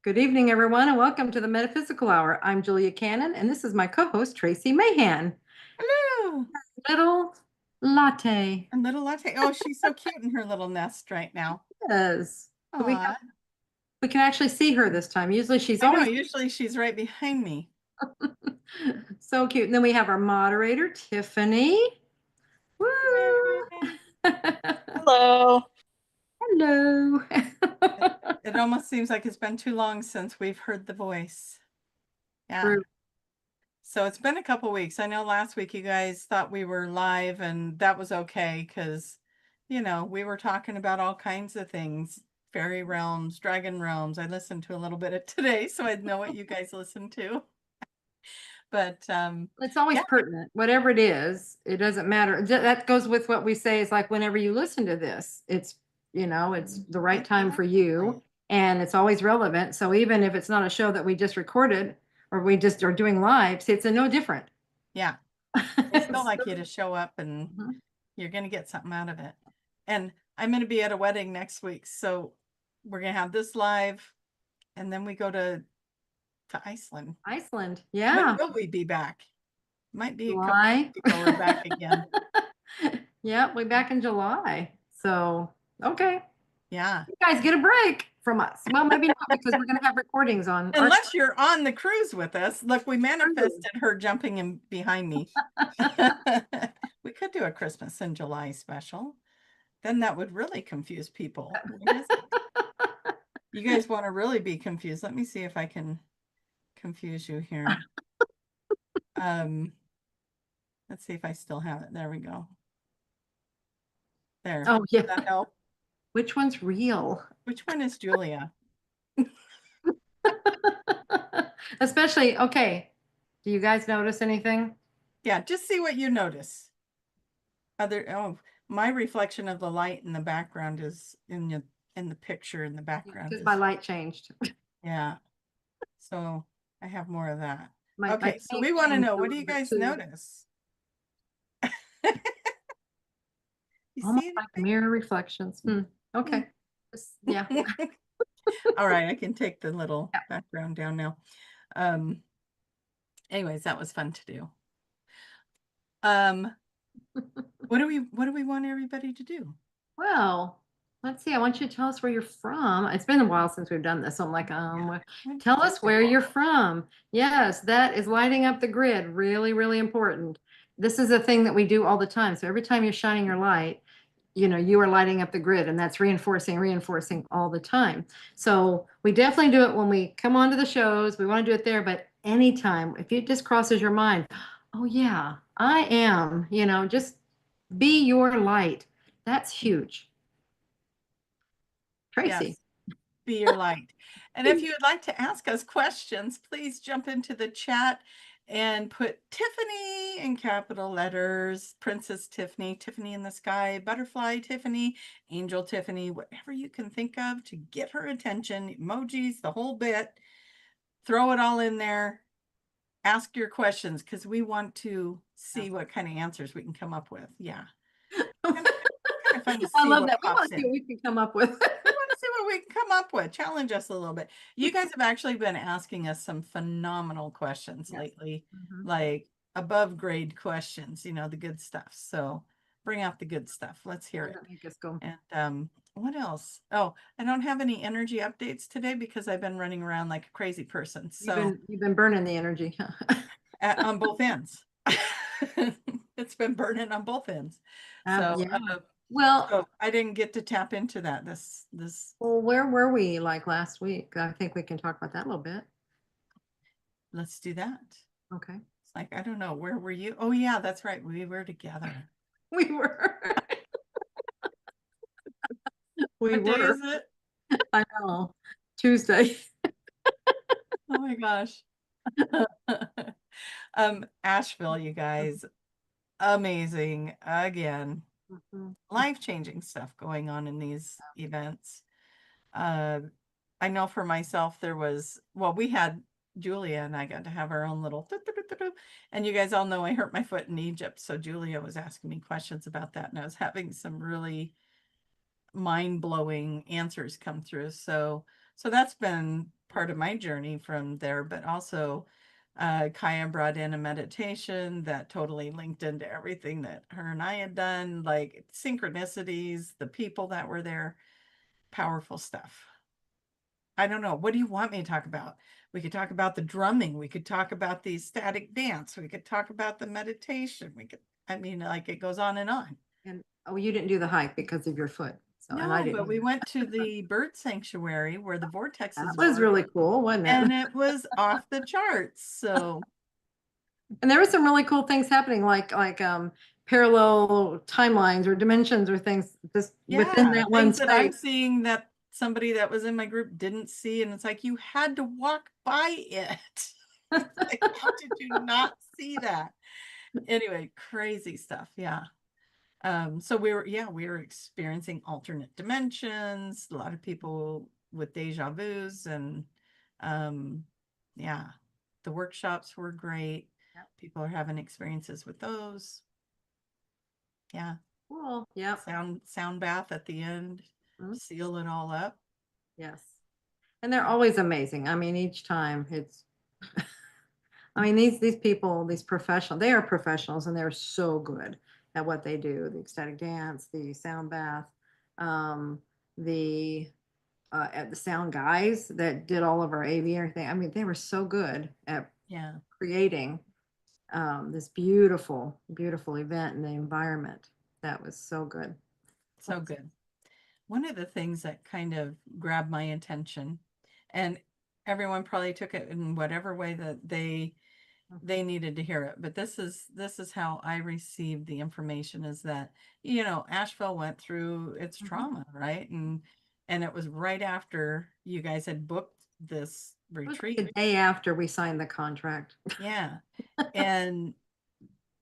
Good evening, everyone, and welcome to the Metaphysical Hour. I'm Julia Cannon, and this is my co-host, Tracie Mahan. Hello. Little latte. And little latte. Oh, she's so cute in her little nest right now. Yes. Aw. We can actually see her this time. Usually she's I know, always usually she's right behind me. so cute. And then we have our moderator, Tiffany. Woo! Yay. Hello. Hello. It almost seems like it's been too long since we've heard the voice. Yeah. True. So it's been a couple weeks. I know last week you guys thought we were live and that was okay because, we were talking about all kinds of things. Fairy realms, dragon realms. I listened to a little bit of today, so I'd know what you guys listen to. But It's always yeah, pertinent, whatever it is. It doesn't matter. That goes with what we say is like whenever you listen to this, it's the right time for you and it's always relevant. So even if it's not a show that we just recorded or we just are doing live, it's a no different. yeah. They still like you to show up and Mhm. you're going to get something out of it. And I'm going to be at a wedding next week. So we're going to have this live and then we go to Iceland. Iceland. When Yeah. will we be back? Might be a couple July. weeks before we're back again. Yeah, we're back in July. So, okay. Yeah. You guys get a break from us. Well, maybe not because we're going to have recordings on our Unless you're on the cruise with us. Look, we manifested her jumping in behind me. We could do a Christmas in July special. Then that would really confuse people. You guys want to really be confused. Let me see if I can confuse you here. Let's see if I still have it. There we go. There. Oh, yeah. Does that help? Which one's real? Which one is Julia? Especially, okay. Do you guys notice anything? Yeah, just see what you notice. My reflection of the light in the background is in the picture in the background. Because my light changed. Yeah. So I have more of that. My Okay, so paint we want to changed know, a what do little you bit guys too. notice? You Almost see like anything? mirror reflections. Okay. Yeah. All right, I can take the little Yeah. background down now. Anyways, that was fun to do. What do we want everybody to do? Well, let's see. I want you to tell us where you're from. It's been a while since we've done this. So I'm like, tell us where you're from. Yes, that is lighting up the grid. Really, really important. This is a thing that we do all the time. So every time you're shining your light, you are lighting up the grid, and that's reinforcing all the time. So we definitely do it when we come onto the shows. We want to do it there, but anytime, if it just crosses your mind, oh yeah, I am, just be your light. That's huge. Tracie. Yes, be your light. And if you would like to ask us questions, please jump into the chat and put Tiffany in capital letters, Princess Tiffany, Tiffany in the sky, butterfly Tiffany, angel Tiffany, whatever you can think of to get her attention, emojis, the whole bit. Throw it all in there. Ask your questions because we want to see what kind of answers we can come up with. Yeah. Kind of fun to I see love what that. We want pops to see in. what we can come up with. We want to see what we can come up with. Challenge us a little bit. You guys have actually been asking us some phenomenal questions lately, like above grade questions, the good stuff. So bring out the good stuff. Let's hear it. Make us go. And what else? Oh, I don't have any energy updates today because I've been running around like a crazy person. So You've been burning the energy. on both ends. It's been burning on both ends. So Yeah. Well, so I didn't get to tap into that this well, where were we like last week? I think we can talk about that a little bit. let's do that. Okay. It's like, I don't know, where were you? Oh yeah, that's right. We were together. We were. We What day were. is it? I know. Tuesday. Oh my gosh. Asheville, you guys. Amazing. Again. Life-changing stuff going on in these events. I know for myself we had Julia and I got to have our own little and you guys all know I hurt my foot in Egypt, so Julia was asking me questions about that and I was having some really mind-blowing answers come through. So So that's been part of my journey from there, but also Kaya brought in a meditation that totally linked into everything that her and I had done, like synchronicities, the people that were there, powerful stuff. I don't know. What do you want me to talk about? We could talk about the drumming. We could talk about the ecstatic dance. We could talk about the meditation. I mean, like it goes on and on. And, oh, you didn't do the hike because of your foot. So, and I No, didn't but we either. went to the bird sanctuary where the That vortexes was were, really cool, wasn't and it? it was off the charts. So And there were some really cool things happening, like parallel timelines or dimensions or things just within yeah, that one things that I'm space. seeing that somebody that was in my group didn't see, and it's like you had to walk by it. Like, how did you not see that? Anyway, crazy stuff. Yeah. So we were experiencing alternate dimensions, a lot of people with deja vus, and um, yeah, the workshops were great. Yep. People are having experiences with those. Yeah. Cool. Yep. Sound bath at the end, Mhm. seal it all up. Yes. And they're always amazing. I mean, each time it's, I mean, these people, these professionals, they are professionals and they're so good at what they do. The ecstatic dance, the sound bath, um, the at the sound guys that did all of our AV and everything. I mean, they were so good at Yeah. creating this beautiful, beautiful event and the environment. That was so good. So good. One of the things that kind of grabbed my attention, and everyone probably took it in whatever way that they needed to hear it, but this is how I received the information, is that, Asheville went through its Mhm. trauma, right? And it was right after you guys had booked this It was retreat. like a day after we signed the contract. Yeah. And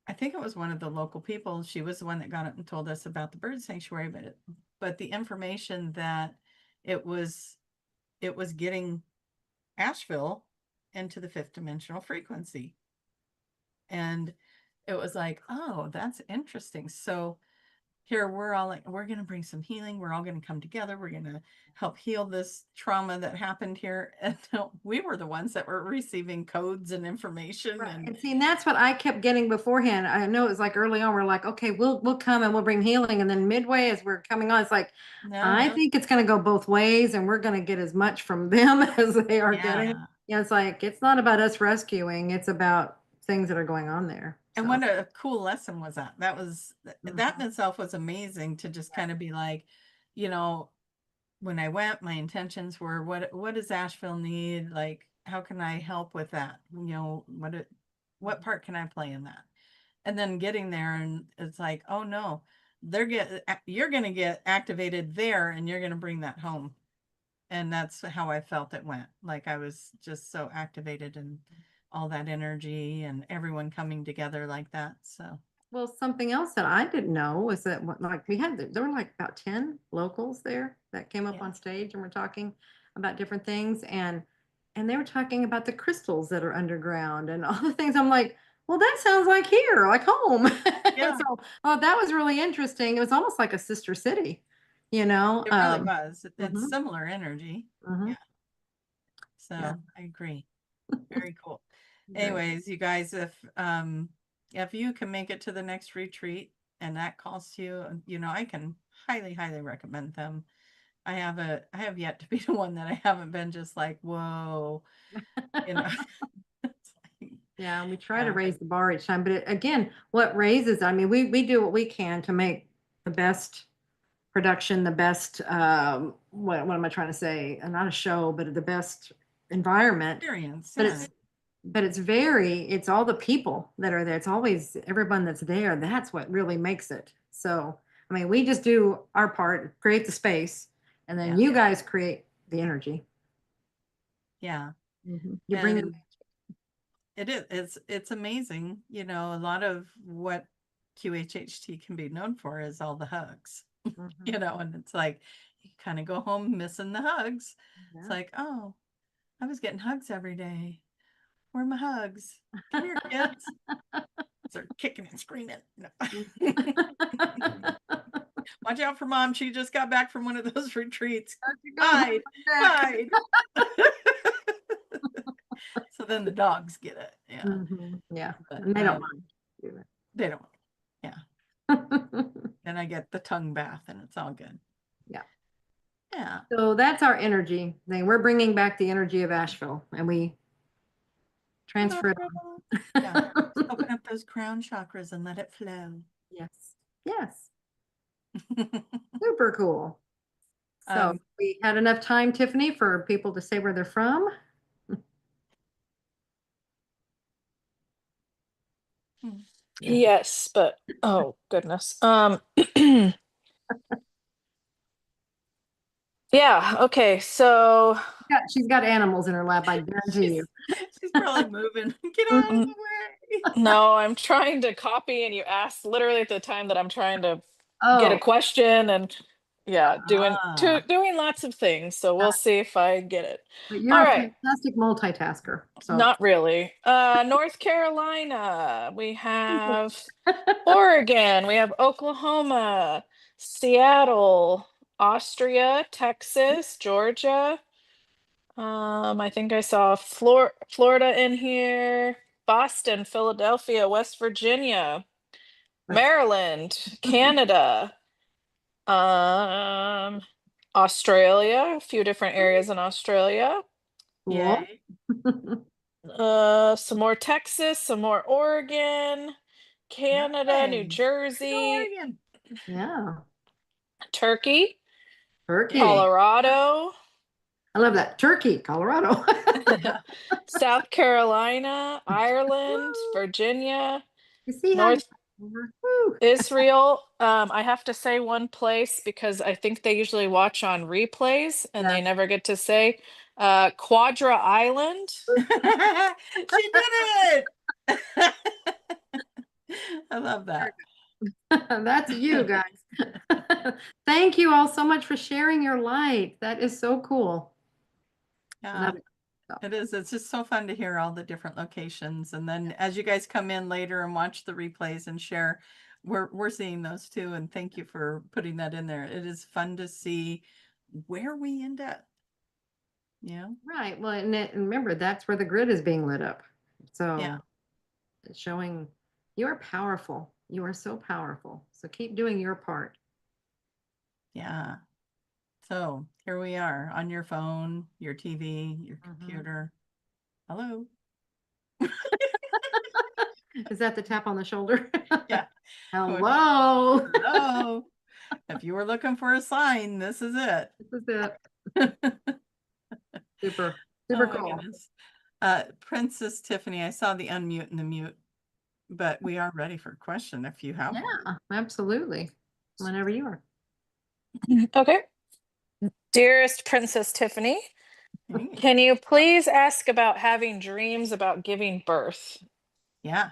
I think it was one of the local people. She was the one that got up and told us about the bird sanctuary, but the information that it was it was getting Asheville into the fifth dimensional frequency. And it was like, oh, that's interesting. So here we're all like, we're going to bring some healing. We're all going to come together. We're going to help heal this trauma that happened here. And we were the ones that were receiving codes and information. Right. And And see, and that's what I kept getting beforehand. I know it was like early on, we're like, okay, we'll come and we'll bring healing. And then midway as we're coming on, it's like, I no, think it's gonna go both ways and we're gonna get as much from them as they are getting. yeah. Yeah, it's like it's not about us rescuing, it's about things that are going on there. And So what a cool lesson was that. That mhm. in itself was amazing, to just kind of be like, you know, when I went, my intentions were, what does Asheville need? Like, how can I help with that? What part can I play in that? And then getting there, and it's like, oh no, you're going to get activated there, and you're going to bring that home. And that's how I felt it went. Like I was just so activated, and all that energy and everyone coming together like that. So Well, something else that I didn't know was that like there were like about 10 locals there that came up yeah, on stage and were talking about different things and they were talking about the crystals that are underground and all the things. I'm like, well, that sounds like here, like home. yeah, So, oh, that was really interesting. It was almost like a sister city, you know. it really was. It's Mhm, similar energy. mhm, Yeah. yeah, So I agree. Very cool. very. Anyways, you guys, if you can make it to the next retreat and that costs you, I can highly, highly recommend them. I have yet to be the one that I haven't been just like, whoa, you know. It's like, Yeah, we try to yeah, raise the bar each time, but again, what raises, I mean, we do what we can to make the best production, the best, what am I trying to say? Not a show, but the best environment. experience, But yeah. it's all the people that are there. It's always everyone that's there. That's what really makes it. So, I mean, we just do our part, create the space, and then Yeah. you guys create the energy. Yeah. You bring it. And it's amazing, a lot of what QHHT can be known for is all the hugs, Mhm. and it's like you kind of go home missing the hugs. It's Yeah. like, oh, I was getting hugs every day. Where are my hugs? Come here, kids. They're kicking and screaming. No. Watch out for mom. She just got back from one of those retreats. Go Hide, back. hide. So then the dogs get it. Yeah. Yeah, But, and they don't mind. They don't. Yeah. Then I get the tongue bath and it's all good. Yeah. Yeah. So that's our energy thing. We're bringing back the energy of Asheville, and we transfer it on. Yeah. Just open up those crown chakras and let it flow. Yes. Yes. Super cool. So we had enough time, Tiffany, for people to say where they're from. Yes, but oh goodness. Yeah, okay. So She's got animals in her lap, I guarantee you. She's probably moving. Get out of the way. no, I'm trying to copy and you asked literally at the time that I'm trying to get a Oh, question and yeah, doing Ah. doing lots of things. So we'll see if I get it. but you're All a right. fantastic multitasker. So Not really. North Carolina, we have Oregon, we have Oklahoma, Seattle, Austria, Texas, Georgia. I think I saw Florida in here, Boston, Philadelphia, West Virginia, Maryland, Canada, um, Australia, a few different areas in Australia. cool. Yay. Some more Texas, some more Oregon, Canada, New Nice. Jersey, Oregon. Yeah. Turkey, Turkey. Colorado, I love that. Turkey, Colorado. South Carolina, Ireland, Virginia, You see how North Woo. Israel. I have to say one place because I think they usually watch on replays and they never get to say Quadra Island. She did it. I love that. That's you guys. Thank you all so much for sharing your light. That is so cool. Yeah, it is. It's just so fun to hear all the different locations. And then as you guys come in later and watch the replays and share, we're seeing those too. And thank you for putting that in there. It is fun to see where we end up. Yeah. Right. Well, and remember, that's where the grid is being lit up. So Yeah. it's showing you are powerful. You are so powerful. So keep doing your part. Yeah. So here we are on your phone, your TV, your computer. Hello. Is that the tap on the shoulder? Yeah. Hello. Hello. If you were looking for a sign, this is it. This is it. Super cool. Goodness. Princess Tiffany, I saw the unmute and the mute, but we are ready for a question if you have one. Yeah, absolutely. Whenever you are. Okay. Dearest Princess Tiffany, Hey. can you please ask about having dreams about giving birth? Yeah.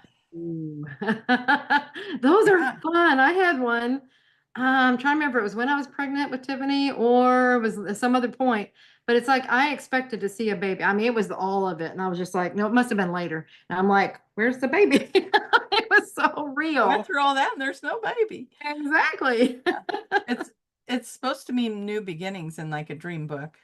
Those are fun. I had one. I'm trying to remember. It was when I was pregnant with Tiffany, or it was some other point. But it's like I expected to see a baby. I mean, it was all of it, and I was just like, no, it must have been later. And I'm like, where's the baby? It was so real. Went through all that, and there's no baby. Exactly. It's supposed to mean new beginnings in like a dream book.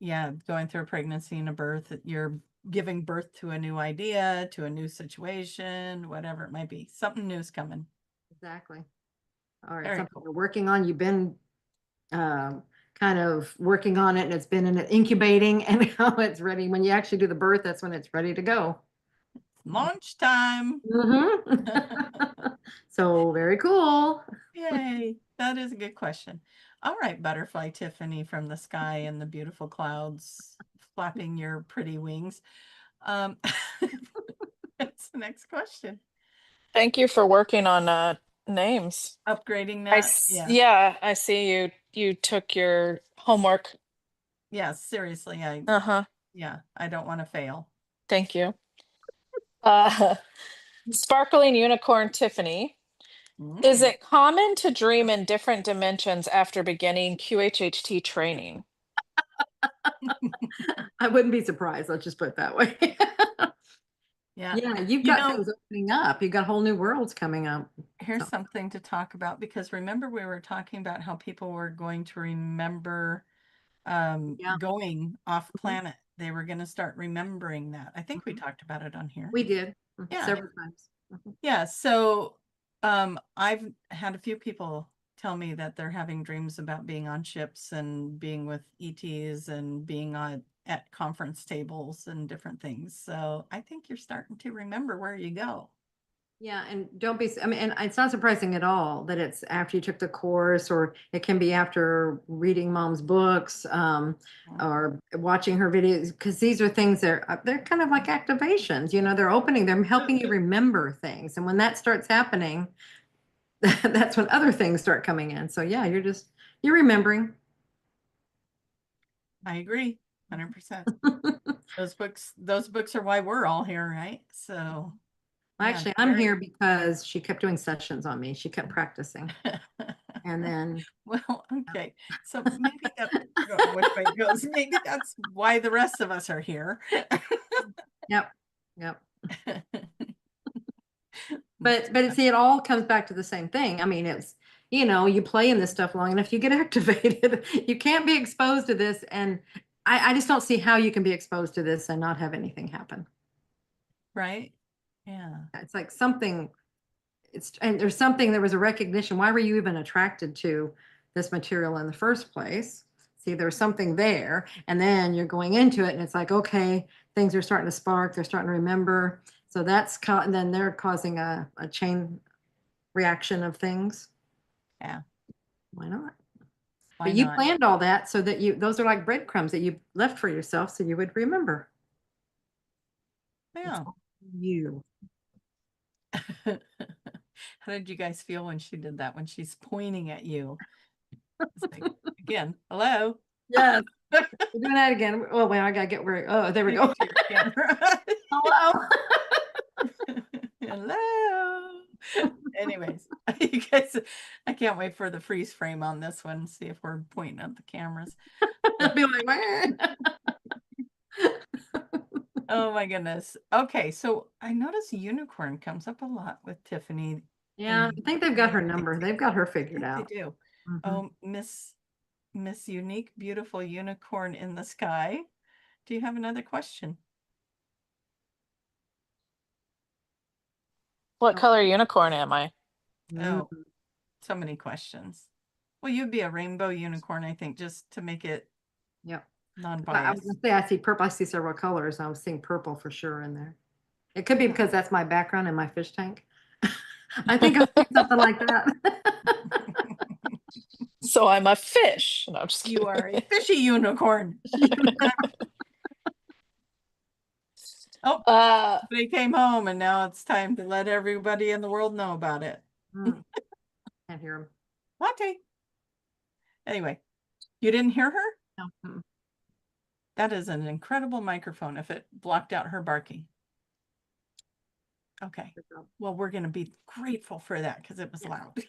Yeah, going through a pregnancy and a birth, you're giving birth to a new idea, to a new situation, whatever it might be. Something new is coming. Exactly. All right. Very Something cool. you're working on. You've been kind of working on it, and it's been in incubating, and now it's ready. When you actually do the birth, that's when it's ready to go. Launch time. So very cool. Yay. That is a good question. All right, butterfly Tiffany from the sky and the beautiful clouds flapping your pretty wings. That's the next question. Thank you for working on names. Upgrading that. Yeah, I see you took your homework. Yeah, seriously. Yeah, I don't want to fail. Thank you. Sparkling Unicorn Tiffany. Is it common to dream in different dimensions after beginning QHHT training? I wouldn't be surprised. Let's just put it that way. Yeah. Yeah, you've You got know, things opening up. You've got whole new worlds coming up. here's So, something to talk about, because remember we were talking about how people were going to remember yeah, going off mhm, planet. They were going to start remembering that. I think we mhm. talked about it on here. We did Yeah. several times. Mhm. Yeah. So I've had a few people tell me that they're having dreams about being on ships and being with ETs and being on at conference tables and different things. So I think you're starting to remember where you go. Yeah, and don't be, I mean, and it's not surprising at all that it's after you took the course, or it can be after reading mom's books, or watching her videos, because these are things that they're kind of like activations, they're opening, they're helping you remember things. And when that starts happening, that's when other things start coming in. So yeah, you're remembering. I agree, 100%. Those books are why we're all here, right? So yeah, Actually, I'm here because she kept doing sessions on me. She kept practicing. And then, well, okay. So maybe that, I don't know which way it goes. Maybe that's why the rest of us are here. yep, yep. But see, it all comes back to the same thing. I mean, it's, you play in this stuff long enough, you get activated. You can't be exposed to this. And I just don't see how you can be exposed to this and not have anything happen. Right? Yeah. It's like something, and there was a recognition. Why were you even attracted to this material in the first place? See, there's something there. And then you're going into it and it's like, okay, things are starting to spark. They're starting to remember. So and then they're causing a chain reaction of things. Yeah. Why not? Why But you not? planned all that so that those are like breadcrumbs that you left for yourself so you would remember. It's Yeah. all you. How did you guys feel when she did that? When she's pointing at you? It's like, again, hello. Yes. We're doing that again. Oh, wait, I gotta get where, oh, there we go. To your camera. Hello. Hello. Anyways, you guys, I can't wait for the freeze frame on this one. See if we're pointing at the cameras. I'll be like, man. Oh my goodness. Okay, so I notice unicorn comes up a lot with Tiffany. Yeah, I think they've got her number. They've got her figured They out. do. Mhm. Oh, Miss Unique, Beautiful Unicorn in the Sky. Do you have another question? What color unicorn am I? Oh, Mhm. so many questions. Well, you'd be a rainbow unicorn, I think, just to make it Yep. I was non-biased. gonna say I see purple. I see several colors. I was seeing purple for sure in there. It could be because that's my background in my fish tank. I think I'll see something like that. So I'm a fish. No, I'm just You are a kidding. fishy unicorn. Oh, Uh, they came home and now it's time to let everybody in the world know about it. Mm, can't hear him. Latte. Anyway, you didn't hear her? No. Mm-mm. That is an incredible microphone if it blocked out her barking. Okay. Good job. Well, we're going to be grateful for that because it was Yeah. loud.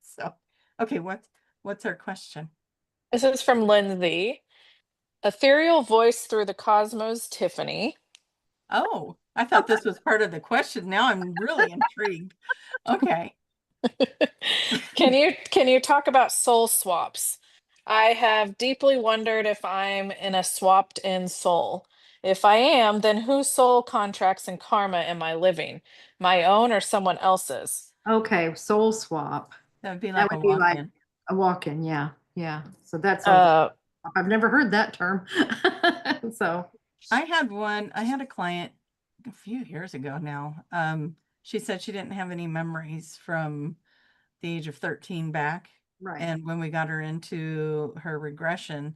So, okay, what's our question? this is from Lindsay. Ethereal voice through the cosmos, Tiffany. Oh, I thought this was part of the question. Now I'm really intrigued. Okay. Can you talk about soul swaps? I have deeply wondered if I'm in a swapped in soul. If I am, then whose soul contracts and karma am I living? My own or someone else's? Okay, soul swap. That would be That like a would be like walk-in. a walk-in. Yeah, yeah. So that sounds. Uh, I've never heard that term. So. I had a client a few years ago now. She said she didn't have any memories from the age of 13 back. Right. And when we got her into her regression,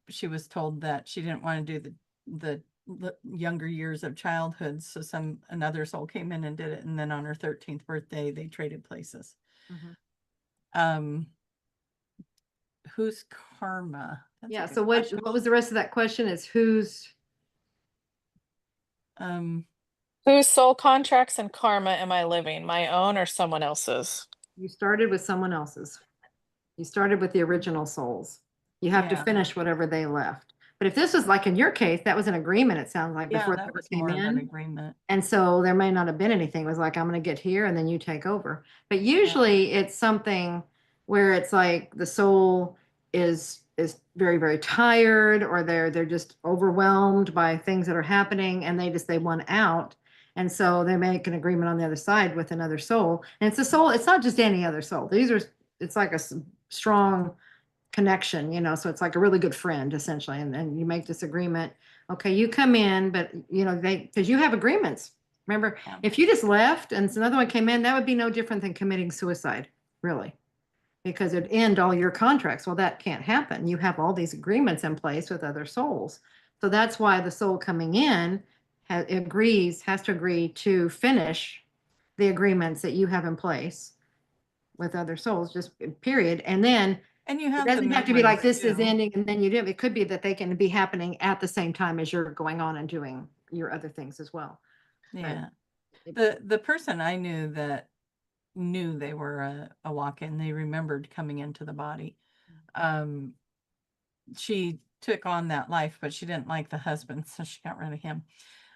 she was told that she didn't want to do the younger years of childhood. So another soul came in and did it. And then on her 13th birthday, they traded places. Mhm. Whose karma? That's a Yeah. good So what question. was the rest of that question? Is whose? whose soul contracts and karma am I living? My own or someone else's? You started with someone else's. You started with the original souls. You have to Yeah. finish whatever they left. But if this was like in your case, that was an agreement, it sounds like, Yeah, before they that ever was came more of an in. agreement. And so there may not have been anything. It was like, I'm going to get here and then you take over. But usually it's something where it's like the soul is very, very tired, or they're just overwhelmed by things that are happening, and they want out. And so they make an agreement on the other side with another soul. And it's a soul, it's not just any other soul. It's like a strong connection, so it's like a really good friend essentially. And you make this agreement. Okay, you come in, but because you have agreements. Remember, Yeah. if you just left and another one came in, that would be no different than committing suicide, really, because it'd end all your contracts. Well, that can't happen. You have all these agreements in place with other souls. So that's why the soul coming in has to agree to finish the agreements that you have in place with other souls, just period. And then And you it have the doesn't have to be like memories this is too. ending and then you do. It could be that they can be happening at the same time as you're going on and doing your other things as well. Yeah. But The person I knew that knew they were a walk-in, they remembered coming into the body. She took on that life, but she didn't like the husband, so she got rid of him.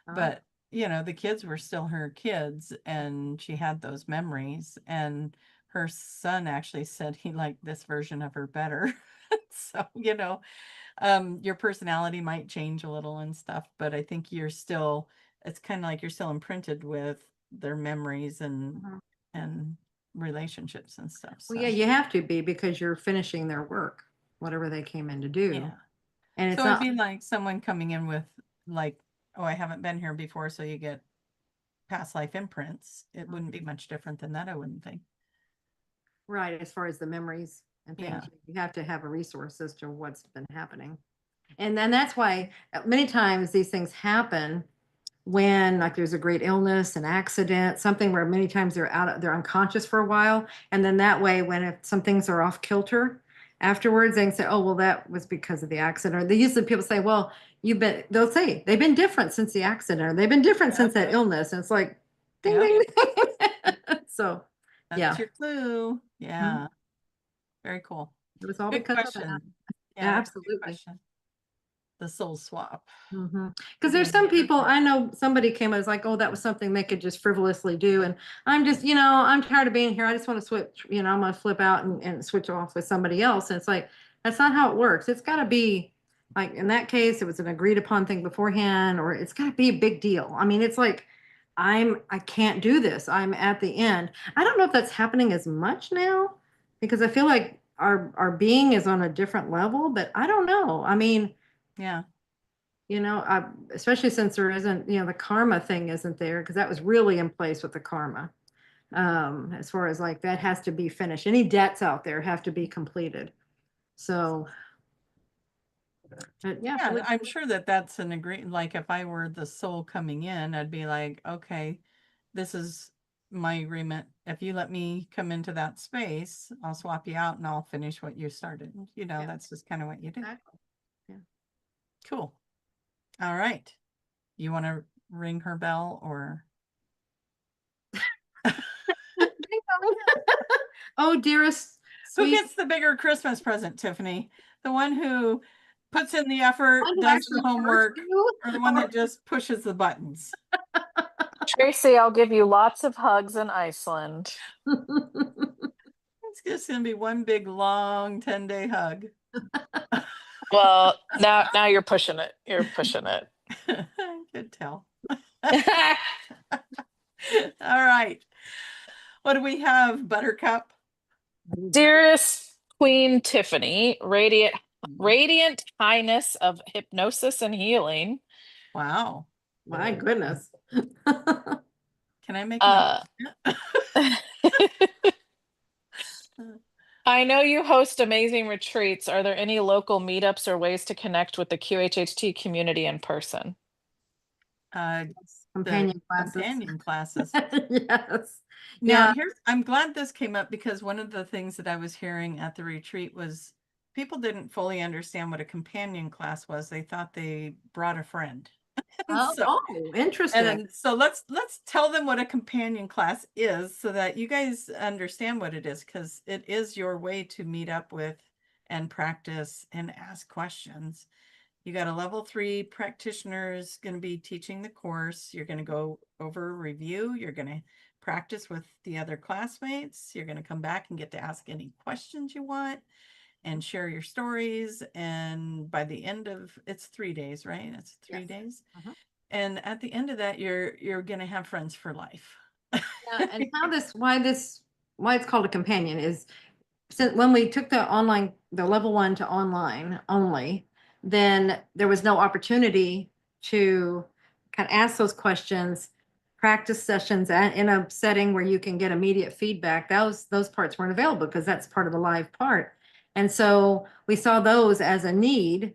But the kids were still her kids, and she had those memories. And her son actually said he liked this version of her better. So, your personality might change a little and stuff, but I think it's kind of like you're still imprinted with their memories and relationships and stuff. well, So, yeah, you have to be, because you're finishing their work, whatever they came in to do. yeah. And it's So it'd not be like someone coming in with like, oh, I haven't been here before, so you get past life imprints. It wouldn't be much different than that, I wouldn't think. right as far as the memories and things. Yeah. You have to have a resource as to what's been happening. And then that's why many times these things happen when like there's a great illness, an accident, something where many times they're unconscious for a while. And then that way, when if some things are off kilter afterwards, they can say, oh, well, that was because of the accident. Or they usually people say, well, they'll say they've been different since the accident, or they've been different since that illness. And it's like, ding, Yep. ding, ding. So That's yeah, your clue. Yeah. Very cool. it was all Good because of that. question. Yeah, Good absolutely. question. The soul swap. Because there's some people, I know somebody came and was like, oh, that was something they could just frivolously do. And I'm just, I'm tired of being here. I just want to switch, I'm going to flip out and switch off with somebody else. And it's like, that's not how it works. It's got to be like, in that case, it was an agreed upon thing beforehand, or it's got to be a big deal. I mean, it's like, I can't do this. I'm at the end. I don't know if that's happening as much now, because I feel like our being is on a different level, but I don't know. I mean, Yeah. Especially since there isn't, the karma thing isn't there, because that was really in place with the karma. As far as like that has to be finished. Any debts out there have to be completed. So, but yeah, Yeah, I'm sure that that's an agreement. Like if I were the soul coming in, I'd be like, okay, this is my agreement. If you let me come into that space, I'll swap you out and I'll finish what you started. Yeah. That's just kind of what you do. Exactly. Yeah. Cool. All right. You want to ring her bell or? Oh, dearest, Who sweet. gets the bigger Christmas present, Tiffany? The one who puts in the effort, One who does actually the homework, hurts you? or the one that just pushes the buttons? Tracy, I'll give you lots of hugs in Iceland. It's just going to be one big, long 10-day hug. Well, now you're pushing it. You're pushing it. Could tell. All right. What do we have, Buttercup? Dearest Queen Tiffany, radiant highness of hypnosis and healing. Wow. My goodness. Can I make notes? I know you host amazing retreats. Are there any local meetups or ways to connect with the QHHT community in person? Companion classes. Companion classes. Yes. Now, Yeah. I'm glad this came up, because one of the things that I was hearing at the retreat was people didn't fully understand what a companion class was. They thought they brought a friend. Interesting. And so let's tell them what a companion class is, so that you guys understand what it is, because it is your way to meet up with and practice and ask questions You got a level 3 practitioners going to be teaching the course. You're going to go over review. You're going to practice with the other classmates. You're going to come back and get to ask any questions you want and share your stories. And by the end of, it's 3 days, right? It's 3 Yes. days. Mhm. And at the end of that, you're going to have friends for life. Yeah, and why it's called a companion is, since when we took the level 1 to online only, then there was no opportunity to kind of ask those questions, practice sessions in a setting where you can get immediate feedback. Those parts weren't available because that's part of the live part. And so we saw those as a need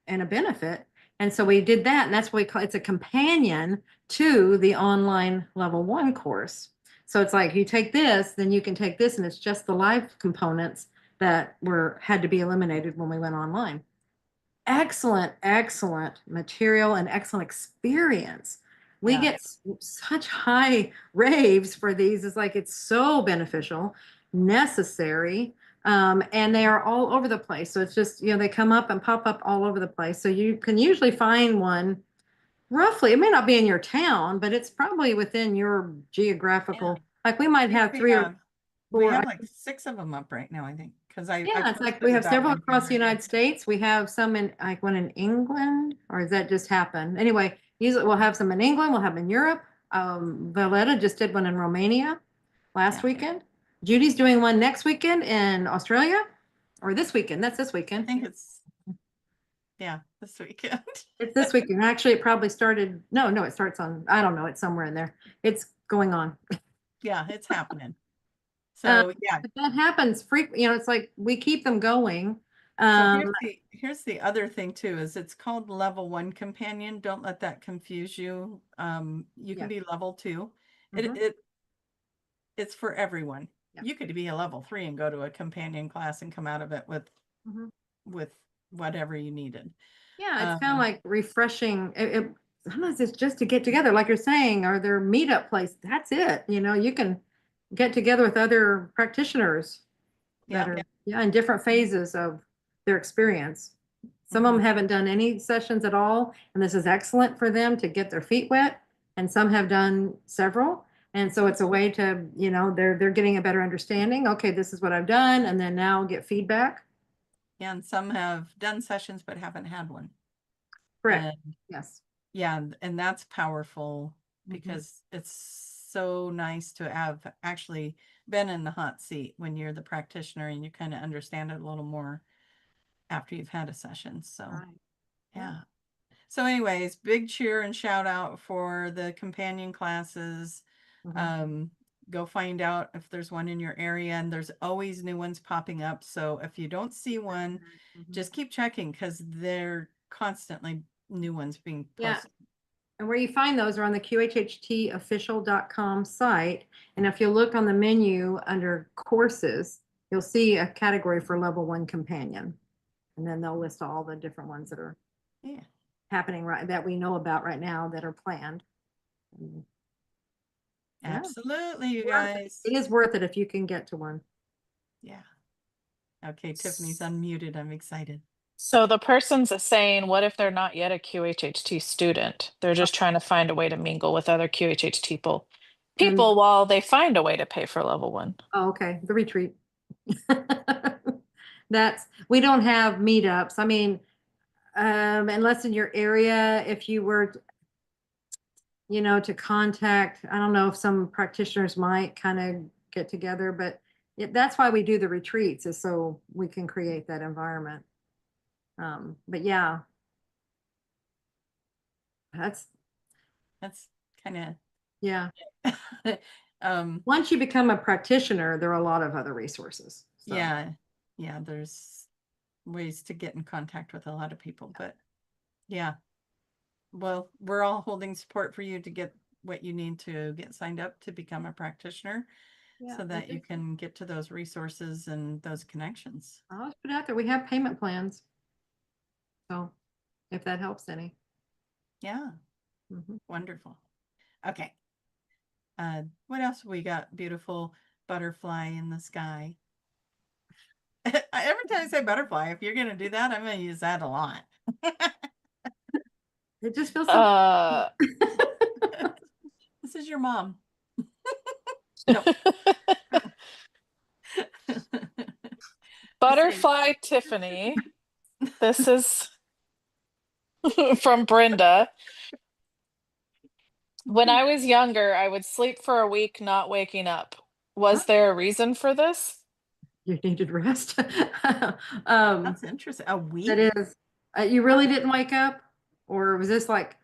and a benefit. And so we did that, and that's what we call it's a companion to the online level 1 course. So it's like you take this, then you can take this, and it's just the live components that had to be eliminated when we went online. Excellent, excellent material and excellent experience. We Yeah. get such high raves for these. It's like it's so beneficial, necessary, and they are all over the place. So it's just, they come up and pop up all over the place. So you can usually find one roughly. It may not be in your town, but it's probably within your geographical. Like we might have three or we four. have like 6 of them up right now, I think, because I Yeah, it's like posted we have about several one across the here, yeah. United States. We have some in, like one in England, or does that just happen? Anyway, usually we'll have some in England, we'll have in Europe. Valletta just did one in Romania last Yeah. weekend. Judy's doing one next weekend in Australia, or this weekend. That's this I weekend. think it's, this weekend. It's this weekend. Actually, it probably started. No, it starts on, I don't know. It's somewhere in there. It's going on. Yeah, it's happening. Um, So yeah. But that happens frequently. It's like we keep them going. So here's the other thing too, is it's called level 1 companion. Don't let that confuse you. You Yeah. can be level 2. Mhm. It's for everyone. Yeah. You could be a level 3 and go to a companion class and come out of it Mhm. with whatever you needed. Yeah, it's kind of like refreshing. Sometimes it's just to get together, like you're saying, or their meetup place. That's it. You can get together with other practitioners that Yeah. are in different phases of their experience. Some of them haven't done any sessions at all, and this is excellent for them to get their feet wet. And some have done several. And so it's a way to, they're getting a better understanding. Okay, this is what I've done, and then now get feedback. Yeah, and some have done sessions but haven't had one. Correct. And Yes. yeah, and that's powerful Mhm. because it's so nice to have actually been in the hot seat when you're the practitioner and you kind of understand it a little more after you've had a session. So Right. yeah. So anyways, big cheer and shout out for the companion classes. Mhm. Go find out if there's one in your area, and there's always new ones popping up. So if you don't see one, Mhm. just keep checking because they're constantly new ones being Yeah. posted. And where you find those are on the QHHTofficial.com site. And if you look on the menu under courses, you'll see a category for level 1 companion. And then they'll list all the different ones that are Yeah. happening that we know about right now that are planned. And yeah, Absolutely, you worth it. guys. It is worth it if you can get to one. Yeah. Okay, Tiffany's unmuted. I'm excited. So the person's saying, what if they're not yet a QHHT student? They're just trying to find a way to mingle with other QHHT people while they find a way to pay for level 1. Oh, okay. The retreat. We don't have meetups. I mean, unless in your area, if you were, to contact, I don't know if some practitioners might kind of get together, but that's why we do the retreats, is so we can create that environment. But yeah, that's kind yeah. of Once you become a practitioner, there are a lot of other resources. So. yeah, there's ways to get in contact with a lot of people, but yeah. Well, we're all holding support for you to get what you need to get signed up to become a practitioner so that you can get to those resources and those connections. I'll just put it out there. We have payment plans. So if that helps any. Yeah. Mhm. Wonderful. Okay. What else we got? Beautiful butterfly in the sky. Every time I say butterfly, if you're going to do that, I'm going to use that a lot. It just feels so. This is your mom. No. Butterfly Tiffany. This is from Brenda. When I was younger, I would sleep for a week not waking up. Was there a reason for this? You needed rest. That's interesting. A week? That is, you really didn't wake up? Or was this like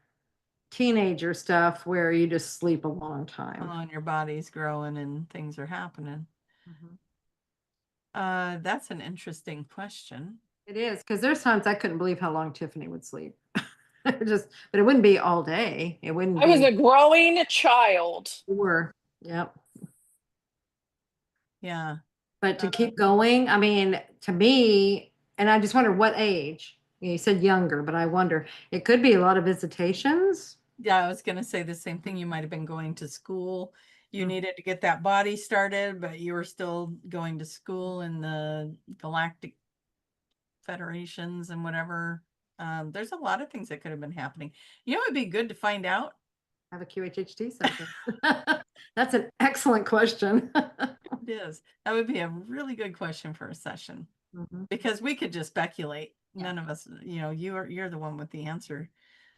teenager stuff where you just sleep a long time? Oh, and your body's growing and things are happening. Mhm. That's an interesting question. It is, because there's times I couldn't believe how long Tiffany would sleep. Just, but it wouldn't be all day. It wouldn't I was be a growing child. four. Yep. Yeah. But to keep going, I mean, to me, and I just wonder what age. You said younger, but I wonder, it could be a lot of visitations. Yeah, I was going to say the same thing. You might have been going to school. You Mhm. needed to get that body started, but you were still going to school in the Galactic Federations and whatever. There's a lot of things that could have been happening. You know, it'd be good to find out. Have a QHHT session. That's an excellent question. It is. That would be a really good question for a session Mhm. because we could just speculate. Yeah. None of us, you know, you're the one with the answer.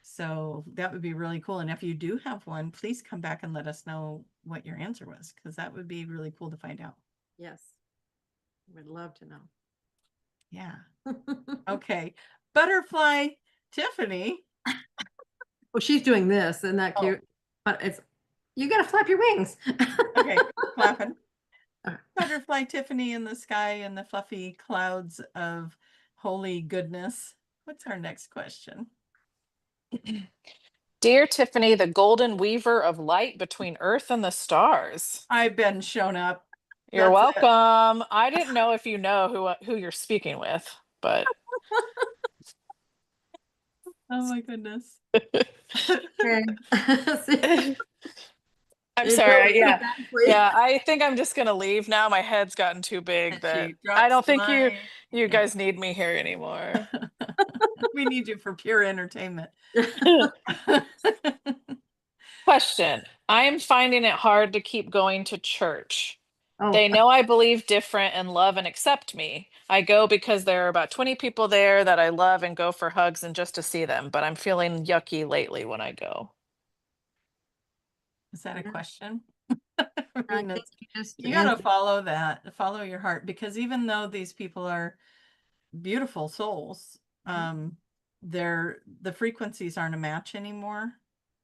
So that would be really cool. And if you do have one, please come back and let us know what your answer was, because that would be really cool to find out. Yes. Would love to know. Yeah. Okay. Butterfly Tiffany. Well, she's doing this, and that cute? But it's, you gotta flap your wings. Okay, clapping. Butterfly Tiffany in the sky and the fluffy clouds of holy goodness. What's our next question? Dear Tiffany, the golden weaver of light between Earth and the stars. I've been shown up. You're That's it. welcome. I didn't know if you know who you're speaking with, but Oh my goodness. Okay. I'm It sorry. goes Yeah. automatically. Yeah, I think I'm just gonna leave now. My head's gotten too big And that she I drops don't the think you mic. guys need me here anymore. We need you for pure entertainment. Question. I am finding it hard to keep going to church. Oh, They know I believe different and love and accept me. I go because there are about 20 people there that I love and go for hugs and just to see them, but I'm feeling yucky lately when I go. Is that a Yeah. question? I I mean, think you just you gotta answered. follow that, follow your heart, because even though these people are beautiful souls, Mhm. the frequencies aren't a match anymore.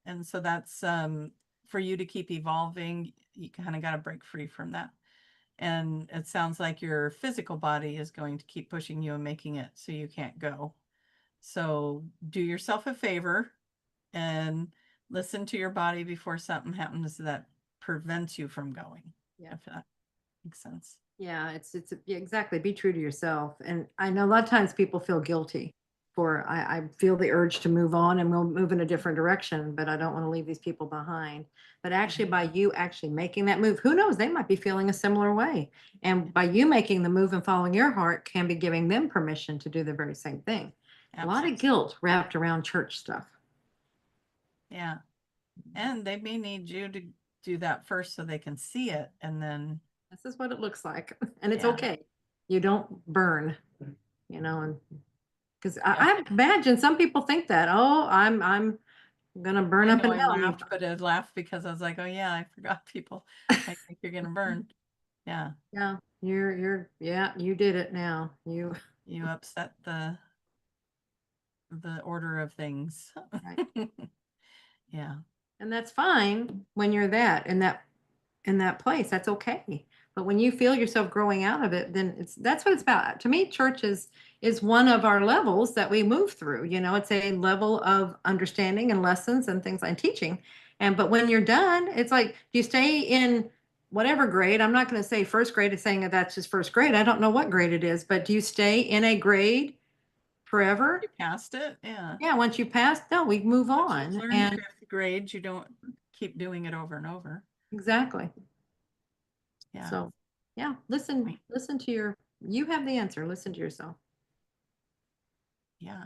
And so that's for you to keep evolving, you kind of got to break free from that. And it sounds like your physical body is going to keep pushing you and making it so you can't go. So do yourself a favor and listen to your body before something happens that prevents you from going. Yeah. If that makes sense. Yeah, yeah, exactly. Be true to yourself. And I know a lot of times people feel guilty for, I feel the urge to move on and we'll move in a different direction, but I don't want to leave these people behind. But actually, by you actually making that move, who knows, they might be feeling a similar way. And by you making the move and following your heart can be giving them permission to do the very same thing. A lot of guilt wrapped around church stuff. Yeah. And they may need you to do that first so they can see it. And then This is what it looks like. And it's Yeah. okay. You don't burn, and because Yeah. I imagine some people think that, oh, I'm gonna burn I up know in I hell. laughed, but I laughed because I was like, oh yeah, I forgot people. I think you're gonna burn. Yeah. Yeah, yeah, you did it now. You You upset the order of things. right. Yeah. And that's fine when you're in that place. That's okay. But when you feel yourself growing out of it, then that's what it's about. To me, church is one of our levels that we move through. It's a level of understanding and lessons and things like teaching. But when you're done, it's like, do you stay in whatever grade? I'm not going to say first grade is saying that that's just first grade. I don't know what grade it is, but do you stay in a grade forever? You passed it. Yeah. Yeah, once you pass, no, we move Once on. you've learned And fifth grade, you don't keep doing it over and over. exactly. Yeah. So, yeah, listen to you have the answer. Listen to yourself. Yeah.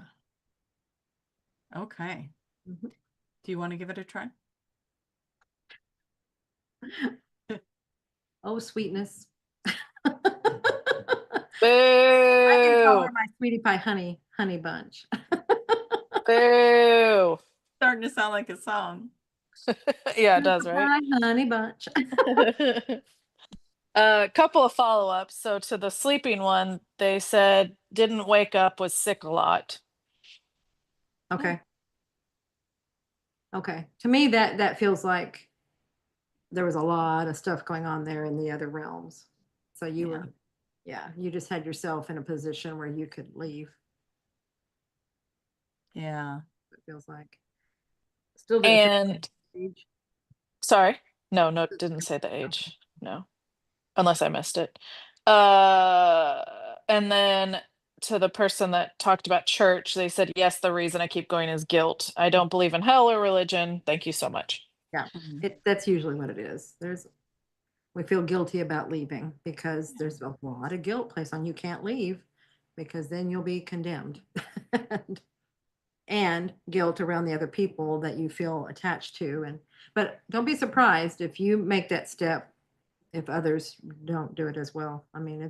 Okay. Mhm. Do you want to give it a try? Oh, sweetness. I can call her Boo. my sweetie pie honey bunch. Boo. Starting to sound like a song. Yeah, it does, right? My honey bunch. A couple of follow-ups. So to the sleeping one, they said didn't wake up, was sick a lot. Okay. Okay. To me, that feels like there was a lot of stuff going on there in the other realms. So you were, yeah, you just had yourself in a position where you could leave. Yeah. It feels like. Still didn't say And age. sorry, no, didn't say the age. No, unless I missed it. And then to the person that talked about church, they said, yes, the reason I keep going is guilt. I don't believe in hell or religion. Thank you so much. Yeah, Mhm. that's usually what it is. We feel guilty about leaving because there's a lot of guilt placed on you can't leave because then you'll be condemned. And guilt around the other people that you feel attached to. But don't be surprised if you make that step if others don't do it as well. I mean,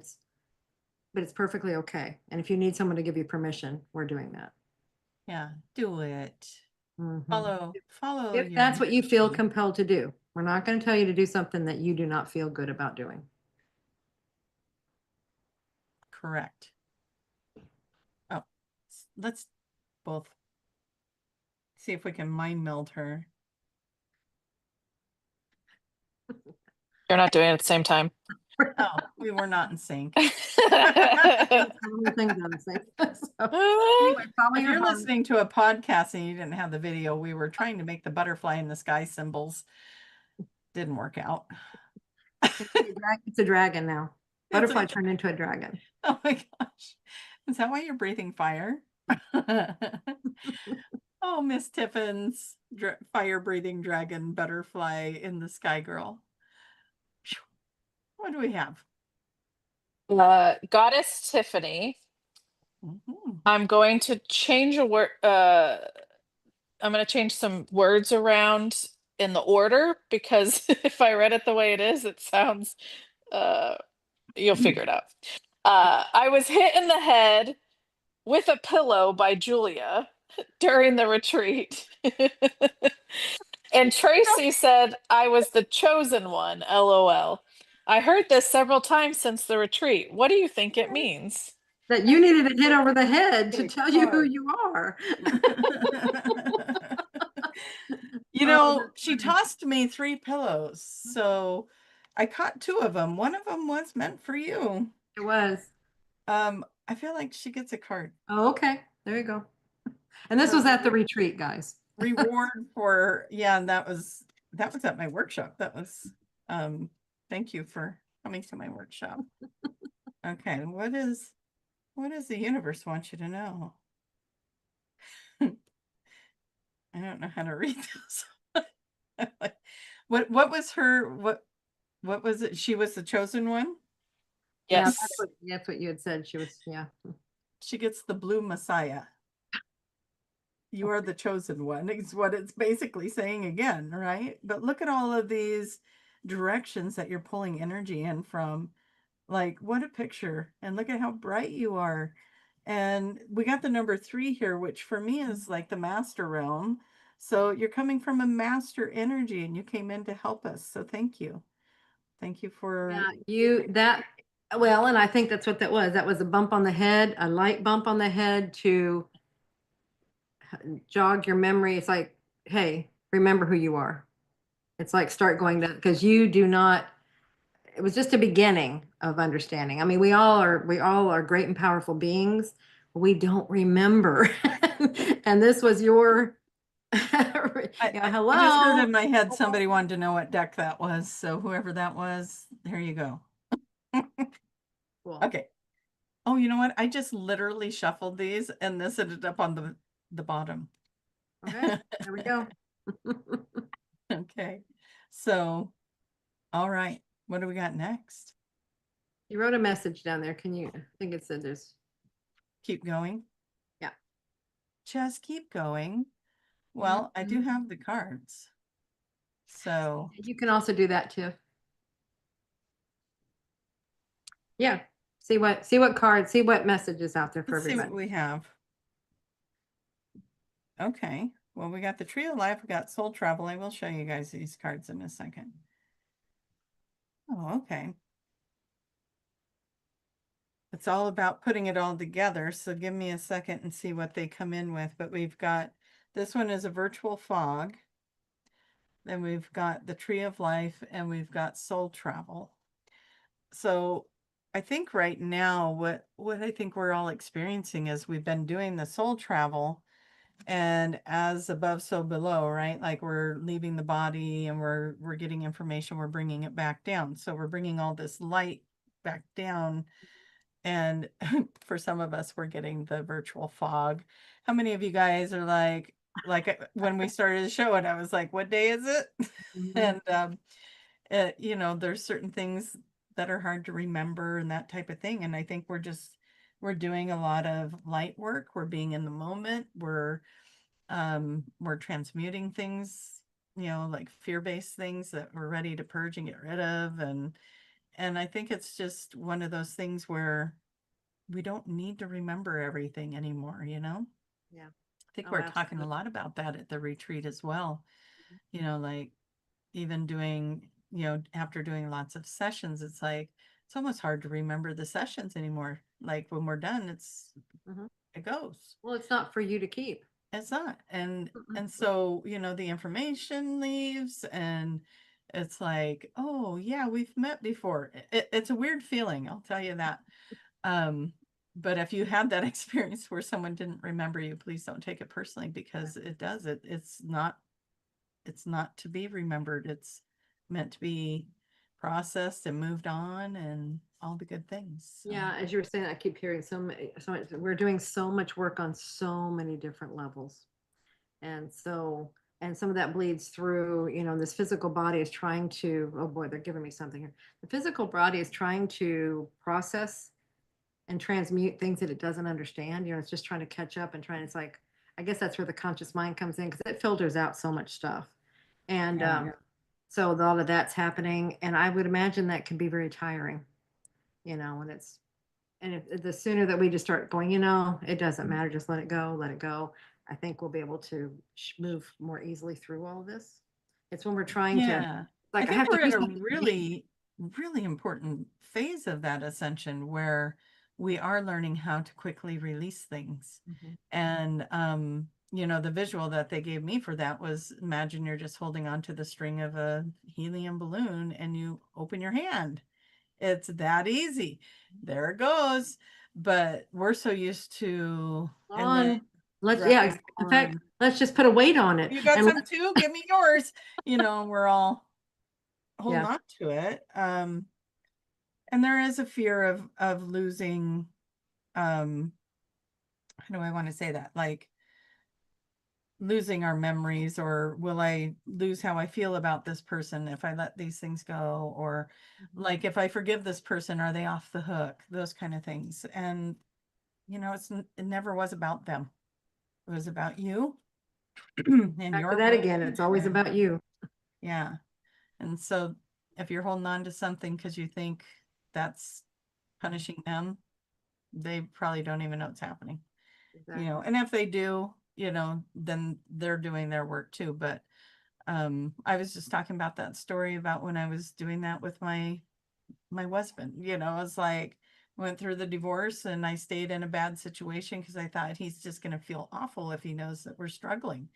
but it's perfectly okay. And if you need someone to give you permission, we're doing that. Yeah. Do it. Mhm. Follow If your that's what you feel intuition. compelled to do. We're not going to tell you to do something that you do not feel good about doing. Correct. Oh, let's both see if we can mind meld her. You're not doing it at the same time. Oh, we were not in sync. Several things on the same. So, anyway, follow If your you're heart. listening to a podcast and you didn't have the video, we were trying to make the butterfly in the sky symbols. Didn't work out. It's a dragon now. It's a Butterfly turned into a dragon. Oh my gosh. Is that why you're breathing fire? Oh, Miss Tiffin's fire breathing dragon butterfly in the sky girl. Phew. What do we have? Goddess Tiffany. Mhm. I'm going to change a word. I'm going to change some words around in the order because if I read it the way it is, it sounds, you'll figure it out. I was hit in the head with a pillow by Julia during the retreat. And Tracie said I was the chosen one, LOL. I heard this several times since the retreat. What do you think it means? That you needed a hit over the head to Big tell you who card. you are. You Oh, know, that's she funny. tossed me 3 pillows, so I caught 2 of them. One of them was meant for you. It was. I feel like she gets a card. Oh, okay. There you go. And this was at the retreat, guys. Reward for, yeah, that was at my workshop. That was, thank you for coming to my workshop. Okay, what does the universe want you to know? I don't know how to read this. What was her, what was it? She was the chosen one? Yeah, Yes. that's what you had said. She was, yeah. She gets the blue messiah. You are the chosen one, is what it's basically saying again, right? But look at all of these directions that you're pulling energy in from. Like, what a picture. And look at how bright you are. And we got the number 3 here, which for me is like the master realm. So you're coming from a master energy and you came in to help us. So thank you. Thank you for Well, and I think that's what that was. That was a bump on the head, a light bump on the head to jog your memory. It's like, hey, remember who you are. It's like start going to, because you do not, it was just a beginning of understanding. I mean, we all are great and powerful beings. We don't remember. And this was your I hello. just heard in my head somebody wanted to know what deck that was. So whoever that was, there you go. Cool. Okay. Oh, you know what? I just literally shuffled these and this ended up on the bottom. Okay, there we go. Okay. So, all right. What do we got next? You wrote a message down there. I think it said there's, Keep going. yeah. just keep going. Well, I do have the cards. So You can also do that too. Yeah. See what cards, see what message is out there for let's see what everybody. we have. Okay. Well, we got the Tree of Life, we got Soul Travel. I will show you guys these cards in a second. Oh, okay. It's all about putting it all together. So give me a second and see what they come in with. But we've got, this one is a virtual fog. Then we've got the Tree of Life and we've got Soul Travel. So I think right now what I think we're all experiencing is we've been doing the soul travel, and as above so below, right? Like we're leaving the body and we're getting information, we're bringing it back down. So we're bringing all this light back down, and for some of us we're getting the virtual fog. How many of you guys are like when we started the show and I was like, what day is it? Mhm. And you know, there's certain things that are hard to remember and that type of thing. And I think we're doing a lot of light work. We're being in the moment. We're transmuting things, you know, like fear-based things that we're ready to purge and get rid of. And I think it's just one of those things where we don't need to remember everything anymore, you know? Yeah. I think Oh, we're talking a absolutely. lot about that at the retreat as well. You know, like even doing, you know, after doing lots of sessions, it's like, it's almost hard to remember the sessions anymore. Like when we're done, Mhm. it goes. Well, it's not for you to keep. It's not. And Mm-mm. so, you know, the information leaves and it's like, oh yeah, we've met before. It's a weird feeling, I'll tell you that. Um, but if you had that experience where someone didn't remember you, please don't take it personally, because it does. It's not to be remembered. It's meant to be processed and moved on and all the good things. So, Yeah, as you were saying, I keep hearing so much. We're doing so much work on so many different levels. And so, and some of that bleeds through, you know, this physical body is trying to, oh boy, they're giving me something here. The physical body is trying to process and transmute things that it doesn't understand. You know, it's just trying to catch up and trying, it's like, I guess that's where the conscious mind comes in because it filters out so much stuff. And yeah. so a lot of that's happening. And I would imagine that can be very tiring, you know, when it's, and if the sooner that we just start going, you know, it doesn't matter, just let it go, let it go. I think we'll be able to move more easily through all of this. It's when we're trying to, Yeah. I like, I think have to we're do in a something. really, really important phase of that ascension where we are learning how to quickly release things. Mhm. And, you know, the visual that they gave me for that was, imagine you're just holding on to the string of a helium balloon and you open your hand. It's that easy. There it goes. But we're so used to, and then On, let's, right yeah, in fact, on, let's just put a weight on it. you got And some too? Give me yours. You know, we're all holding yeah, on to it. And there is a fear of losing, how do I want to say that? Like losing our memories, or will I lose how I feel about this person if I let these things go? Or like if I forgive this person, are they off the hook? Those kind of things. And you know, it never was about them. It was about you and back to your that growth. again. It's always And about you. yeah. And so if you're holding on to something because you think that's punishing them, they probably don't even know it's happening. You know, Exactly. and if they do, you know, then they're doing their work too. But I was just talking about that story about when I was doing that with my husband. You know, I was like, went through the divorce and I stayed in a bad situation because I thought he's just going to feel awful if he knows that we're struggling.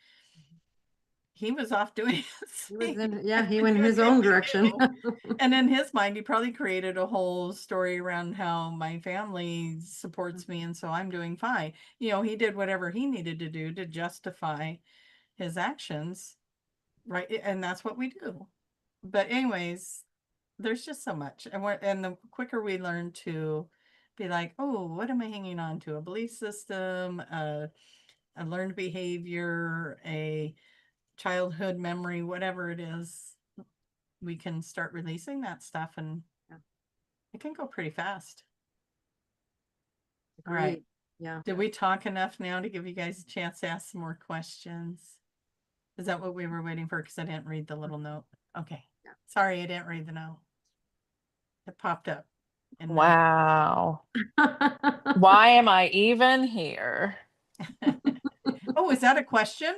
He was off doing his He was thing. in, yeah, he And went in doing his what own he direction. knew. And in his mind, he probably created a whole story around how my family supports me and so I'm doing fine. You know, he did whatever he needed to do to justify his actions, right? And that's what we do. But anyways, there's just so much. And the quicker we learn to be like, oh, what am I hanging on to? A belief system, a learned behavior, a childhood memory, whatever it is, we can start releasing that stuff and Yeah, it can go pretty fast. All right. agreed. Yeah. Did we talk enough now to give you guys a chance to ask some more questions? Is that what we were waiting for? Because I didn't read the little note. Okay. Yeah. Sorry, I didn't read the note. It popped up. in my- Wow. Why am I even here? Oh, is that a question?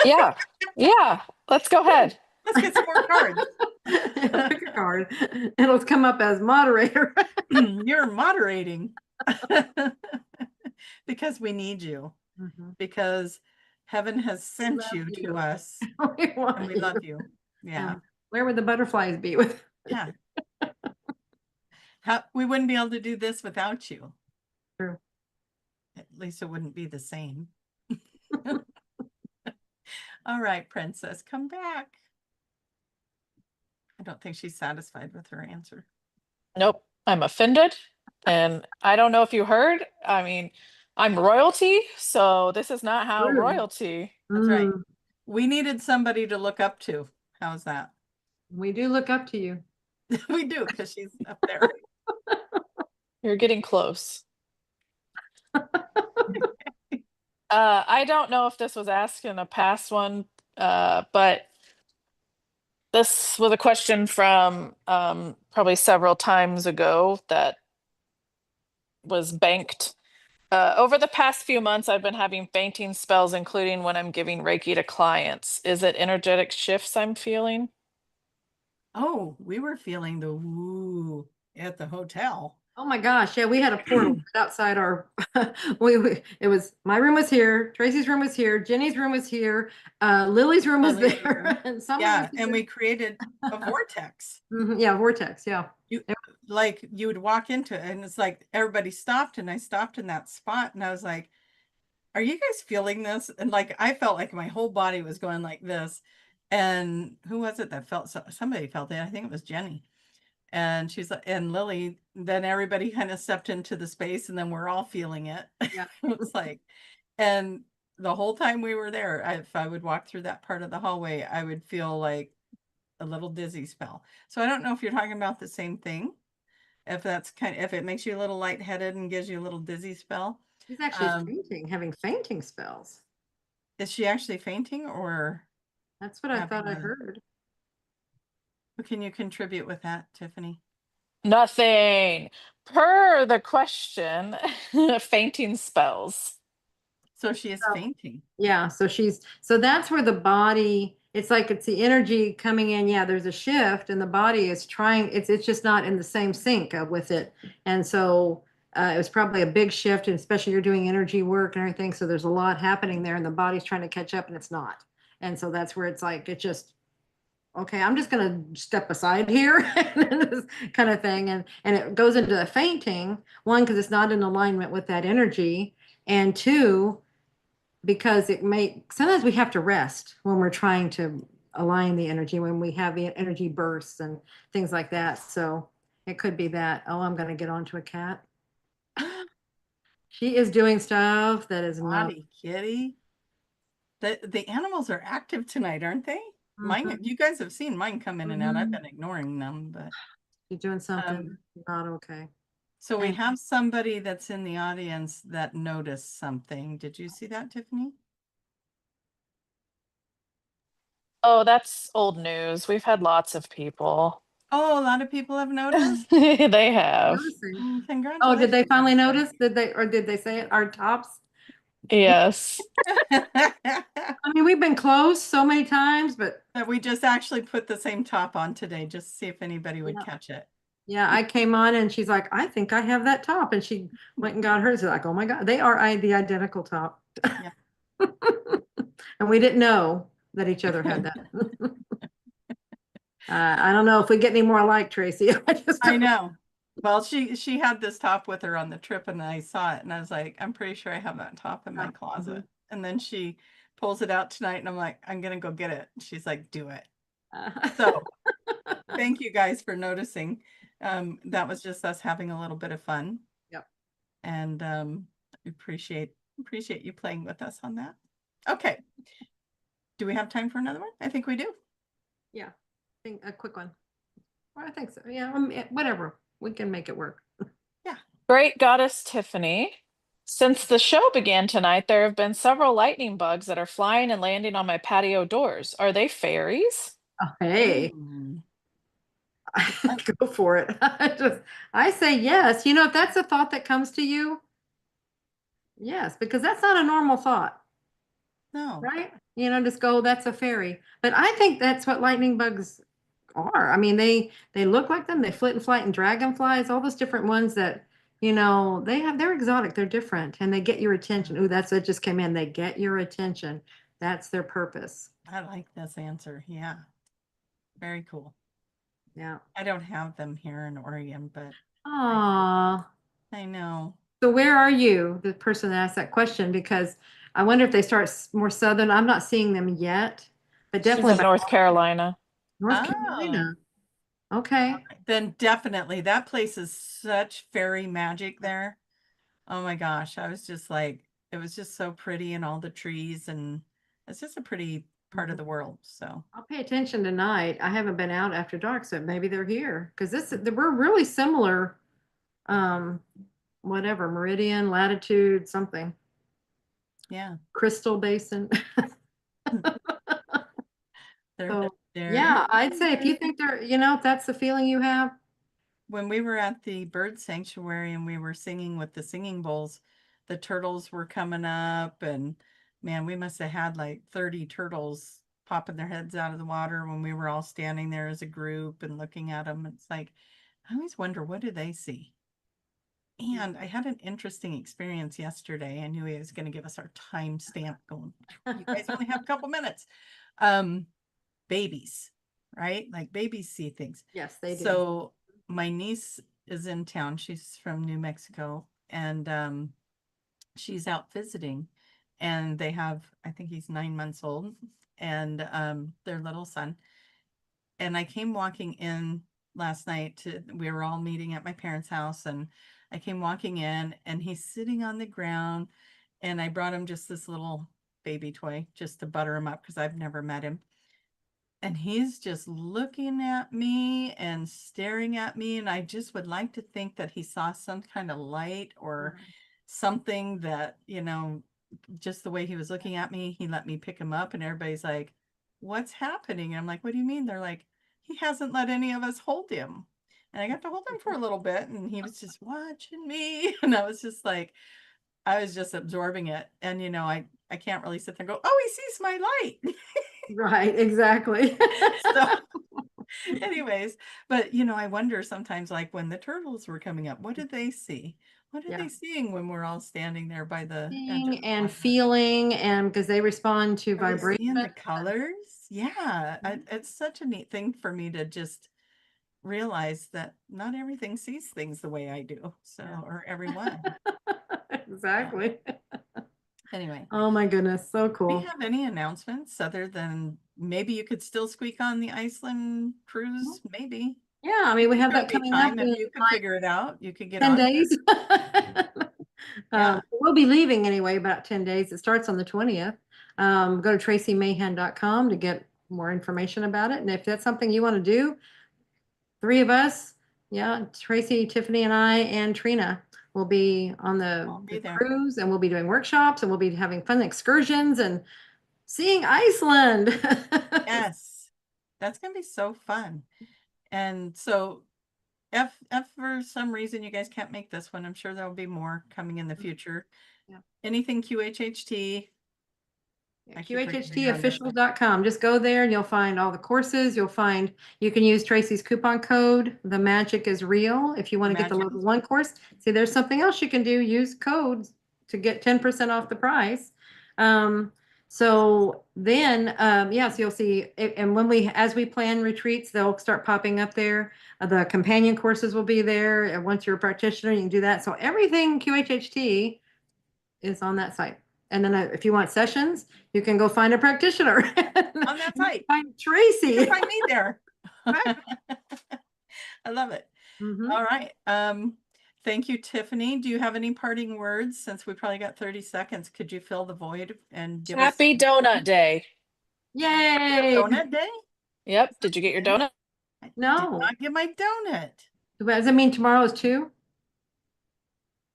Yeah. Yeah. Let's go ahead. Let's get some more cards. Pick a card. It'll come up as moderator. You're moderating. Because we need you. Mhm. Because heaven has sent love you you. to us. We want And we you. love you. Yeah. Where would the butterflies be with? Yeah. We wouldn't be able to do this without you. True. At least it wouldn't be the same. All right, princess, come back. I don't think she's satisfied with her answer. Nope. I'm offended. And I don't know if you heard. I mean, I'm royalty, so this is not how True. royalty. That's right. Mm, We needed somebody to look up to. How's that? we do look up to you. We do, because she's up there. You're getting close. I don't know if this was asked in a past one, but this was a question from probably several times ago that was banked. Over the past few months, I've been having fainting spells, including when I'm giving Reiki to clients. Is it energetic shifts I'm feeling? Oh, we were feeling the woo at the hotel. Oh my gosh, yeah, we had a portal right outside our it was my room was here, Tracy's room was here, Jenny's room was here, Lily's room was Lily's there, room. and some Yeah, and we created a vortex. yeah, vortex, yeah. Like you would walk into it and it's like everybody stopped, and I stopped in that spot and I was like, are you guys feeling this? And like I felt like my whole body was going like this. And who was it that felt somebody felt it? I think it was Jenny. And she's like, and Lily, then everybody kind of stepped into the space and then we're all feeling it. Yeah. It was like, and the whole time we were there, if I would walk through that part of the hallway, I would feel like a little dizzy spell. So I don't know if you're talking about the same thing. If that's if it makes you a little lightheaded and gives you a little dizzy spell. She's actually having fainting spells. Is she actually fainting, or? That's what I thought I heard. Can you contribute with that, Tiffany? Nothing. Per the question, fainting spells. So she is fainting. Yeah, so that's where the body, it's like it's the energy coming in. Yeah, there's a shift and the body is trying, it's just not in the same sync with it. And so it was probably a big shift, and especially you're doing energy work and everything. So there's a lot happening there and the body's trying to catch up and it's not. And so that's where it's like, it just, okay, I'm just gonna step aside here, this kind of thing. And it goes into the fainting, one, because it's not in alignment with that energy. And two, because sometimes we have to rest when we're trying to align the energy, when we have the energy bursts and things like that. So it could be that. Oh, I'm going to get onto a cat. She is doing stuff that is not. Naughty kitty. The animals are active tonight, aren't they? Mine, Mhm. you guys have seen mine come in and out. I've Mhm. been ignoring them, but She's doing something not okay. so we And- have somebody that's in the audience that noticed something. Did you see that, Tiffany? Oh, that's old news. We've had lots of people. Oh, a lot of people have noticed. They have. Noticing. Congratulations. Oh, did they finally notice? Did they say it? Our tops? Yes. I mean, we've been close so many times, but That we just actually put the same top on today, just to see if anybody would Yeah. catch it. yeah, I came on and she's like, I think I have that top. And she went and got hers. Like, oh my God, they are the identical top. Yeah. And we didn't know that each other had that. I don't know if we get any more alike, Tracy. I know. Well, she had this top with her on the trip and I saw it and I was like, I'm pretty sure I have that top in my Yeah. closet. And then she pulls it out tonight and I'm like, I'm gonna go get it. She's like, do it. So thank you guys for noticing. That was just us having a little bit of fun. Yep. And appreciate you playing with us on that. Okay. Do we have time for another one? I think we do. Yeah, I think a quick one. Well, I think so. Yeah, whatever. We can make it work. Great goddess Tiffany. Since the show began tonight, there have been several lightning bugs that are flying and landing on my patio doors. Are they fairies? Oh, hey, Mm. go for it. I say yes. You know, if that's a thought that comes to you, yes, because that's not a normal thought, No. right? You know, just go, that's a fairy. But I think that's what lightning bugs are. I mean, they look like them. They flit and flight and dragonflies, all those different ones that, you know, they're exotic, they're different, and they get your attention. Ooh, that's it just came in. They get your attention. That's their purpose. I like this answer. Yeah. Very cool. Yeah. I don't have them here in Oregon, but Aw. I know. So where are you, the person that asked that question? Because I wonder if they start more southern. I'm not seeing them yet, but She's definitely in by North Carolina. North Oh, Carolina. Okay. then definitely that place is such fairy magic there. Oh my gosh. I was just like, it was just so pretty and all the trees, and it's just a pretty part of the world. So I'll pay attention tonight. I haven't been out after dark, so maybe they're here because we're really similar. Um, whatever, meridian, latitude, something, yeah. crystal basin. They're, So they're yeah, I'd say if you here. think they're, you know, if that's the feeling you have, When we were at the bird sanctuary and we were singing with the singing bowls, the turtles were coming up, and man, we must have had like 30 turtles popping their heads out of the water when we were all standing there as a group and looking at them. It's like, I always wonder, what do they see? And I had an interesting experience yesterday. I knew he was going to give us our timestamp going. You guys only have a couple minutes. Babies, right? Like babies see things. yes, they do. So my niece is in town. She's from New Mexico, and she's out visiting, and they have, I think he's 9 months old, and their little son. And I came walking in last night we were all meeting at my parents' house, and I came walking in and he's sitting on the ground, and I brought him just this little baby toy just to butter him up because I've never met him. And he's just looking at me and staring at me. And I just would like to think that he saw some kind of light or something that, just the way he was looking at me, he let me pick him up. And everybody's like, what's happening? And I'm like, what do you mean? They're like, he hasn't let any of us hold him. And I got to hold him for a little bit, and he was just watching me. And I was just like, I was just absorbing it. And, I can't really sit there and go, oh, he sees my light. Right, exactly. So anyways, but I wonder sometimes, like when the turtles were coming up, what did they see? What are Yeah. they seeing when we're all standing there by the edge of Seeing the and water? feeling, and because they respond to Are they vibration. seeing the colors? Yeah, it's such a neat thing for me to just realize that not everything sees things the way I do. So, Yeah. or everyone. Exactly. Anyway, Oh my goodness, so do cool. you have any announcements other than maybe you could still squeak on the Iceland cruise? Maybe. Yeah, I mean, we have There that would be coming up time in if you could figure it out. You could get 10 on there. days. Yeah. We'll be leaving anyway, about 10 days. It starts on the 20th. Go to tracymahan.com to get more information about it. And if that's something you want to do, 3 of us, yeah, Tracy, Tiffany, and I, and Trina will be on I'll be the there. cruise, and we'll be doing workshops, and we'll be having fun excursions and seeing Iceland. Yes. That's going to be so fun. And so if for some reason you guys can't make this one, I'm sure there'll be more coming in the future. Yeah. Anything QHHT. QHHTofficial.com. Just go there and you'll find all the courses. You can use Tracy's coupon code. The magic is real. If you want to get the Magic. level 1 course, see, there's something else you can do. Use codes to get 10% off the price. So then, so you'll see, and as we plan retreats, they'll start popping up there. The companion courses will be there. And once you're a practitioner, you can do that. So everything QHHT is on that site. And then if you want sessions, you can go find a practitioner. On that site. Find Tracy. You can find me there. I love it. Mhm. All right. Thank you, Tiffany. Do you have any parting words? Since we probably got 30 seconds, could you fill the void and give Happy us Donut Day. Yay. donut day? Yep. Did you get your donut? I did No. not get my donut. Does that mean tomorrow is 2?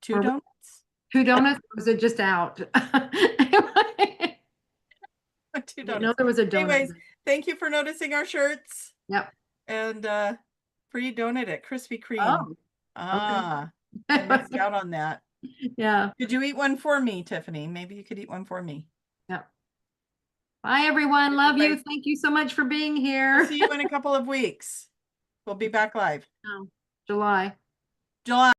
2 Or- donuts? 2 donuts, or was it just out? I 2 didn't know donuts. there was a donut. Anyways, thank you for noticing our shirts. Yep. And free donut at Krispy Kreme. Oh, I missed out on that. yeah. Could you eat one for me, Tiffany? Maybe you could eat one for me. Yep. Bye, everyone. Love you. Bye. Thank you so much for being We'll here. see you in a couple of weeks. We'll be back live. July. July.